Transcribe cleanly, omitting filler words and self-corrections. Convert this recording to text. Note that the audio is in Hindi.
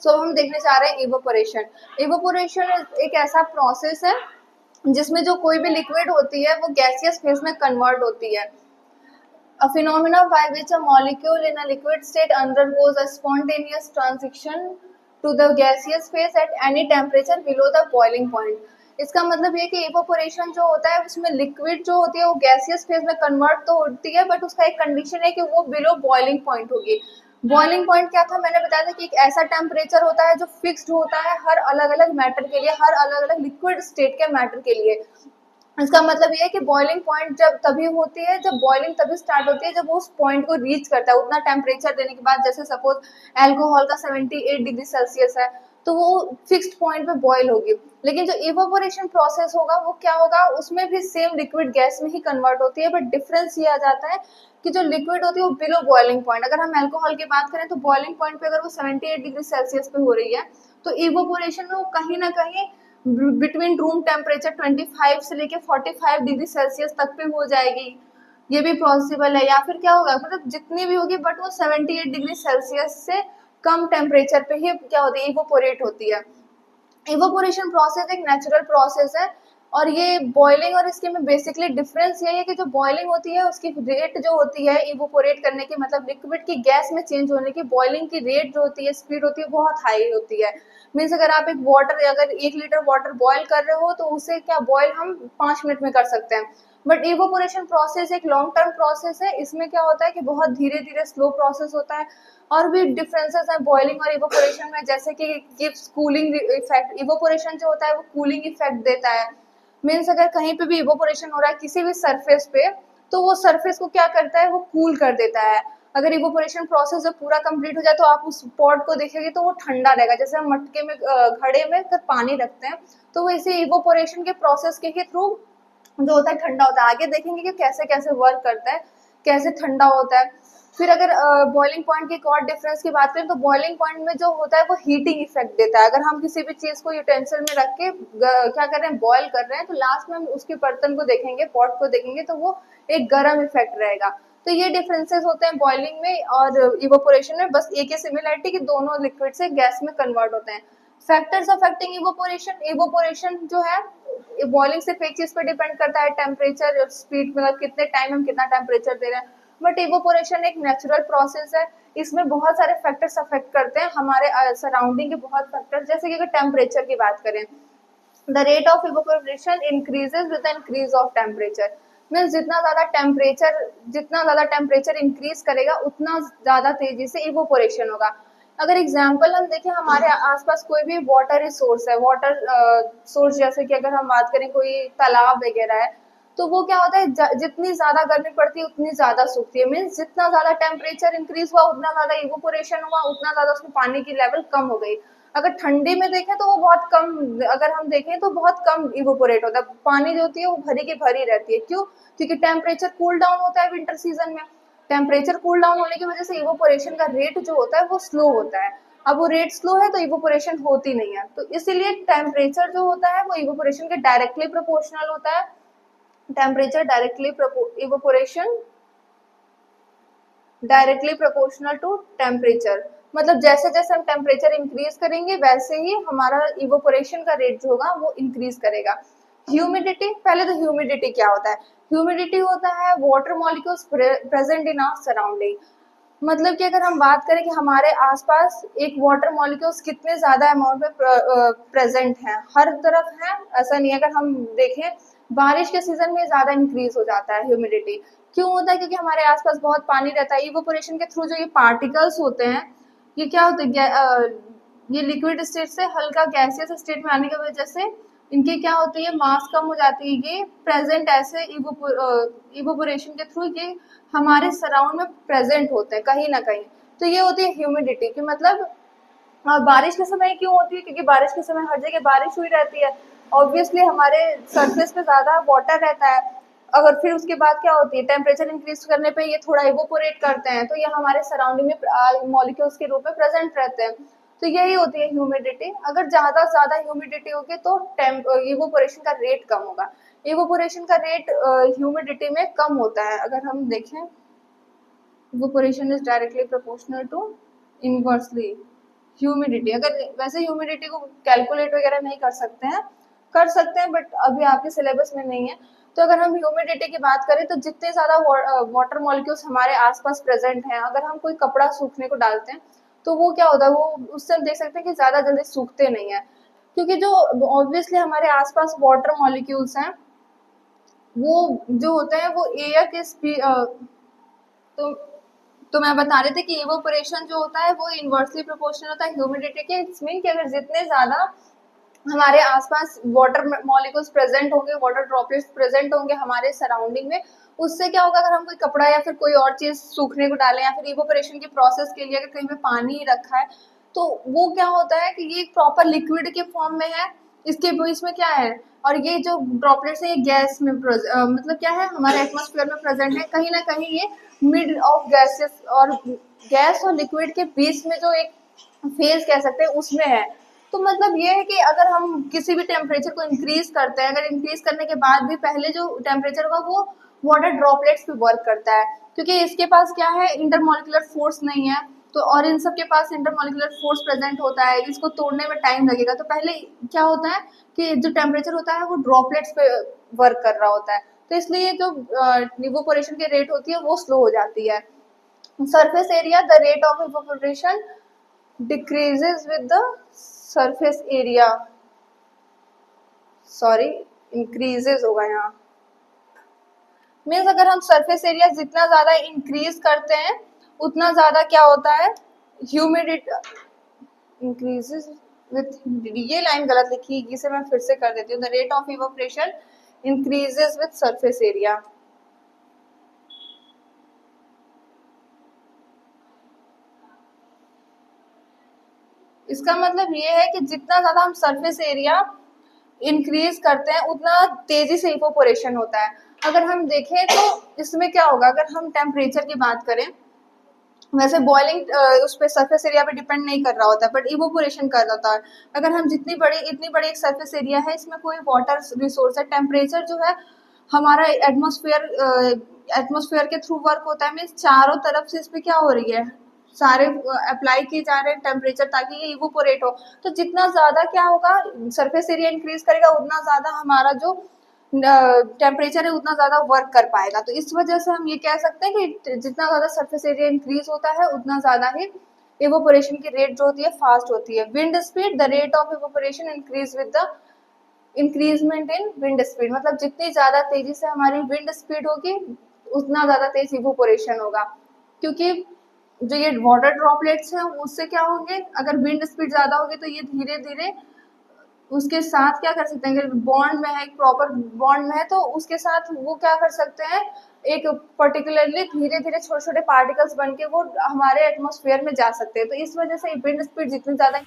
सो हम देखने जा रहे हैं इवोपोरेशन। इवोपोरेशन एक ऐसा प्रोसेस है जिसमें जो कोई भी लिक्विड होती है वो गैसियस फेज में कन्वर्ट होती है। A phenomena by which a molecule in a liquid state undergoes a spontaneous transition to the gaseous phase at any temperature below the boiling point। इसका मतलब ये कि इवोपोरेशन जो होता है उसमें लिक्विड जो होती है वो गैसियस फेज में कन्वर्ट तो होती है, बट उसका एक कंडीशन है कि वो बिलो बॉइलिंग पॉइंट होगी। बॉइलिंग पॉइंट क्या था, मैंने बताया था कि एक ऐसा टेम्परेचर होता है जो फिक्स्ड होता है हर अलग अलग मैटर के लिए, हर अलग अलग लिक्विड स्टेट के मैटर के लिए। इसका मतलब ये है कि बॉइलिंग पॉइंट जब तभी होती है, जब बॉइलिंग तभी स्टार्ट होती है जब वो उस पॉइंट को रीच करता है उतना टेम्परेचर देने के बाद। जैसे सपोज अल्कोहल का 78 डिग्री सेल्सियस है तो वो फिक्स्ड पॉइंट पे बॉईल होगी। लेकिन जो इवोपोरेशन प्रोसेस होगा वो क्या होगा, उसमें भी सेम लिक्विड गैस में ही कन्वर्ट होती है, बट डिफरेंस ये आ जाता है कि जो लिक्विड होती है वो बिलो बॉइलिंग पॉइंट। अगर हम अल्कोहल की बात करें तो बॉइलिंग पॉइंट पे अगर वो 78 डिग्री सेल्सियस पे हो रही है तो इवोपोरेशन में वो कहीं ना कहीं बिटवीन रूम टेम्परेचर 25 से लेके 45 डिग्री सेल्सियस तक पे हो जाएगी। ये भी पॉसिबल है। या फिर क्या होगा, मतलब जितनी भी होगी बट वो 78 डिग्री सेल्सियस से कम टेम्परेचर पे ही क्या होती है, इवोपोरेट होती है। इवोपोरेशन प्रोसेस एक नेचुरल प्रोसेस है और ये बॉइलिंग और इसके में बेसिकली डिफरेंस यही है कि जो बॉइलिंग होती है उसकी रेट जो होती है इवोपोरेट करने की, मतलब लिक्विड की गैस में चेंज होने की, बॉइलिंग की रेट जो होती है, स्पीड होती है, बहुत हाई होती है। मीन्स अगर आप एक वाटर, अगर 1 लीटर वाटर बॉयल कर रहे हो तो उसे क्या बॉयल हम 5 मिनट में कर सकते हैं। बट इवोपोरेशन प्रोसेस एक लॉन्ग टर्म प्रोसेस है। इसमें क्या होता है कि बहुत धीरे धीरे स्लो प्रोसेस होता है। और भी डिफरेंसेस हैं बॉइलिंग और इवोपोरेशन में, जैसे कि गिव्स कूलिंग इफेक्ट। इवोपोरेशन जो होता है वो कूलिंग इफेक्ट देता है। मीन्स अगर कहीं पे भी इवोपोरेशन हो रहा है किसी भी सरफेस पे तो वो सरफेस को क्या करता है, वो कूल कर देता है। अगर इवोपोरेशन प्रोसेस जब पूरा कंप्लीट हो जाए तो आप उस पॉट को देखेंगे तो वो ठंडा रहेगा। जैसे हम मटके में घड़े में अगर पानी रखते हैं तो वो इसी इवोपोरेशन के प्रोसेस के ही थ्रू जो होता है ठंडा होता है। आगे देखेंगे कि कैसे कैसे वर्क करता है, कैसे ठंडा होता है। फिर अगर बॉइलिंग पॉइंट की एक और डिफरेंस की बात करें तो बॉइलिंग पॉइंट में जो होता है वो हीटिंग इफेक्ट देता है। अगर हम किसी भी चीज को यूटेंसिल में रख के क्या कर रहे हैं, बॉयल कर रहे हैं, तो लास्ट में हम उसके बर्तन को देखेंगे, पॉट को देखेंगे तो वो एक गर्म इफेक्ट रहेगा। तो ये डिफरेंसेस होते हैं बॉइलिंग में और इवोपोरेशन में। बस एक ही सिमिलरिटी कि दोनों लिक्विड से गैस में कन्वर्ट होते हैं। फैक्टर्स अफेक्टिंग इवोपोरेशन, इवोपोरेशन जो है बॉइलिंग सिर्फ एक चीज पे डिपेंड करता है, टेम्परेचर, स्पीड, मतलब कितने टाइम हम कितना टेम्परेचर दे रहे हैं। बट इवोपोरेशन एक नेचुरल प्रोसेस है। इसमें बहुत सारे फैक्टर्स अफेक्ट करते हैं हमारे सराउंडिंग के बहुत फैक्टर। जैसे कि अगर टेम्परेचर की बात करें, the rate of evaporation increases with the increase of temperature. Means जितना ज्यादा टेम्परेचर इंक्रीज करेगा उतना ज्यादा तेजी से इवोपोरेशन होगा। अगर एग्जाम्पल हम देखें, हमारे आसपास कोई भी वाटर रिसोर्स है, वाटर सोर्स, जैसे कि अगर हम बात करें कोई तालाब वगैरह है, तो वो क्या होता है, जितनी ज्यादा गर्मी पड़ती है उतनी ज्यादा सूखती है। मीन्स जितना ज्यादा टेम्परेचर इंक्रीज हुआ उतना ज्यादा इवोपोरेशन हुआ, उतना ज्यादा उसमें पानी की लेवल कम हो गई। अगर ठंडी में देखें तो वो बहुत कम, अगर हम देखें तो बहुत कम इवोपोरेट होता है, पानी जो होती है वो भरी की भरी रहती है। क्यों? क्योंकि टेम्परेचर कूल डाउन होता है विंटर सीजन में। टेम्परेचर कूल डाउन होने की वजह से इवोपोरेशन का रेट जो होता है वो स्लो होता है। अब वो रेट स्लो है तो इवोपोरेशन होती नहीं है। तो इसीलिए टेम्परेचर जो होता है वो इवोपोरेशन के डायरेक्टली प्रोपोर्शनल होता है। Temperature evaporation directly proportional to temperature. मतलब जैसे जैसे हम टेम्परेचर इंक्रीज करेंगे वैसे ही हमारा इवोपोरेशन का रेट जो होगा वो इंक्रीज करेगा। ह्यूमिडिटी, पहले तो ह्यूमिडिटी क्या होता है? ह्यूमिडिटी होता है water molecules present in our surrounding. मतलब कि अगर हम बात करें कि हमारे आसपास एक वाटर मॉलिक्यूल्स कितने ज्यादा अमाउंट में प्रेजेंट हैं, हर तरफ है, ऐसा नहीं है। अगर हम देखें बारिश के सीजन में ज्यादा इंक्रीज हो जाता है ह्यूमिडिटी। क्यों होता है? क्योंकि हमारे आसपास बहुत पानी रहता है। इवोपोरेशन के थ्रू जो ये पार्टिकल्स होते हैं ये क्या होते हैं, ये लिक्विड स्टेट से हल्का गैसियस स्टेट में आने की वजह से इनकी क्या होती है, मास कम हो जाती है। ये प्रेजेंट ऐसे इवोपोरेशन के थ्रू ये हमारे सराउंड में प्रेजेंट होते हैं कहीं ना कहीं। तो ये होती है ह्यूमिडिटी की मतलब। बारिश के समय क्यों होती है? क्योंकि बारिश के समय हर जगह बारिश हुई रहती है, ऑब्वियसली हमारे सरफेस पे ज्यादा वाटर रहता है। अगर फिर उसके बाद क्या होती है, टेम्परेचर इंक्रीज करने पे ये थोड़ा इवोपोरेट करते हैं तो ये हमारे सराउंडिंग में मॉलिक्यूल्स के रूप में प्रेजेंट रहते हैं। तो यही होती है ह्यूमिडिटी। अगर ज्यादा ह्यूमिडिटी होगी तो इवोपोरेशन का रेट कम होगा। इवोपोरेशन का रेट ह्यूमिडिटी में कम होता है। अगर हम देखें, evaporation is directly proportional to inversely humidity, अगर वैसे ह्यूमिडिटी को कैलकुलेट वगैरह नहीं कर सकते हैं, कर सकते हैं बट अभी आपके सिलेबस में नहीं है। तो अगर हम ह्यूमिडिटी की बात करें तो जितने ज़्यादा वाटर मॉलिक्यूल्स हमारे आसपास प्रेजेंट हैं, अगर हम कोई कपड़ा सूखने को डालते हैं तो वो क्या होता है, वो उससे हम देख सकते हैं कि ज़्यादा जल्दी सूखते नहीं है, क्योंकि जो ऑब्वियसली हमारे आसपास वाटर मॉलिक्यूल्स हैं वो जो होते हैं वो एयर के तो तो मैं बता रही थी कि इवोपोरेशन जो होता है वो इनवर्सली प्रोपोर्शनल होता है ह्यूमिडिटी के। इट्स मीन कि अगर जितने ज़्यादा हमारे आसपास वाटर मॉलिक्यूल्स प्रेजेंट होंगे, वाटर ड्रॉपलेट्स प्रेजेंट होंगे हमारे सराउंडिंग में, उससे क्या होगा, अगर हम कोई कपड़ा या फिर कोई और चीज़ सूखने को डालें या फिर इवोपोरेशन के प्रोसेस के लिए अगर कहीं पे पानी रखा है तो वो क्या होता है कि ये एक प्रॉपर लिक्विड के फॉर्म में है, इसके बीच में क्या है, और ये जो ड्रॉपलेट्स है ये गैस में मतलब क्या है, हमारे एटमॉस्फेयर में प्रेजेंट है, कहीं ना कहीं ये मिड ऑफ गैसेस और गैस और लिक्विड के बीच में जो एक फेज कह सकते हैं उसमें है। तो मतलब ये है कि अगर हम किसी भी टेम्परेचर को इंक्रीज करते हैं, अगर इंक्रीज करने के बाद भी पहले जो टेम्परेचर होगा वो वाटर ड्रॉपलेट्स पे वर्क करता है, क्योंकि इसके पास क्या है, इंटरमोलिकुलर फोर्स नहीं है, तो और इन सब के पास इंटरमोलिकुलर फोर्स प्रेजेंट होता है, इसको तोड़ने में टाइम लगेगा। तो पहले क्या होता है कि जो टेम्परेचर होता है वो ड्रॉपलेट्स पे वर्क कर रहा होता है, तो इसलिए जो इवोपोरेशन की रेट होती है वो स्लो हो जाती है। Surface area, the rate of evaporation decreases with the surface area, sorry increases होगा यहाँ, मीन्स अगर हम सरफेस एरिया जितना ज्यादा इंक्रीज करते हैं उतना ज्यादा क्या होता है, ह्यूमिडिटी इंक्रीजेस विथ ह्यूमिडिटी। ये लाइन गलत लिखी है, इसे मैं फिर से कर देती हूँ, the rate of evaporation increases with surface area. इसका मतलब ये है कि जितना ज्यादा हम सरफेस एरिया इंक्रीज करते हैं उतना तेजी से इवोपोरेशन होता है। अगर हम देखें तो इसमें क्या होगा, अगर हम टेम्परेचर की बात करें, वैसे बॉइलिंग उस पर सरफेस एरिया पे डिपेंड नहीं कर रहा होता है बट इवोपोरेशन कर रहा होता है। अगर हम इतनी बड़ी एक सरफेस एरिया है, इसमें कोई वाटर रिसोर्स है, टेम्परेचर जो है हमारा एटमोसफियर के थ्रू वर्क होता है, मीन्स चारों तरफ से इस पर क्या हो रही है, सारे अप्लाई किए जा रहे हैं टेम्परेचर ताकि ये इवोपोरेट हो। तो जितना ज्यादा क्या होगा, सरफेस एरिया इंक्रीज करेगा उतना ज्यादा हमारा जो टेम्परेचर है उतना ज्यादा वर्क कर पाएगा। तो इस वजह से हम ये कह सकते हैं कि जितना ज्यादा सरफेस एरिया इंक्रीज होता है उतना ज्यादा ही इवोपोरेशन की रेट जो होती है फास्ट होती है। Wind speed, the rate of evaporation increase with the increment in wind speed, मतलब जितनी ज्यादा तेजी से हमारी विंड स्पीड होगी उतना ज्यादा तेज इवोपोरेशन होगा, क्योंकि जो ये वाटर ड्रॉपलेट्स हैं उससे क्या होंगे, अगर विंड स्पीड ज्यादा होगी तो ये धीरे धीरे उसके साथ क्या कर सकते हैं, अगर बॉन्ड में है, एक प्रॉपर बॉन्ड में है तो उसके साथ वो क्या कर सकते हैं, एक पर्टिकुलरली धीरे धीरे छोटे छोटे पार्टिकल्स बन के वो हमारे एटमॉस्फेयर में जा सकते हैं। तो इस वजह से विंड स्पीड जितनी ज्यादा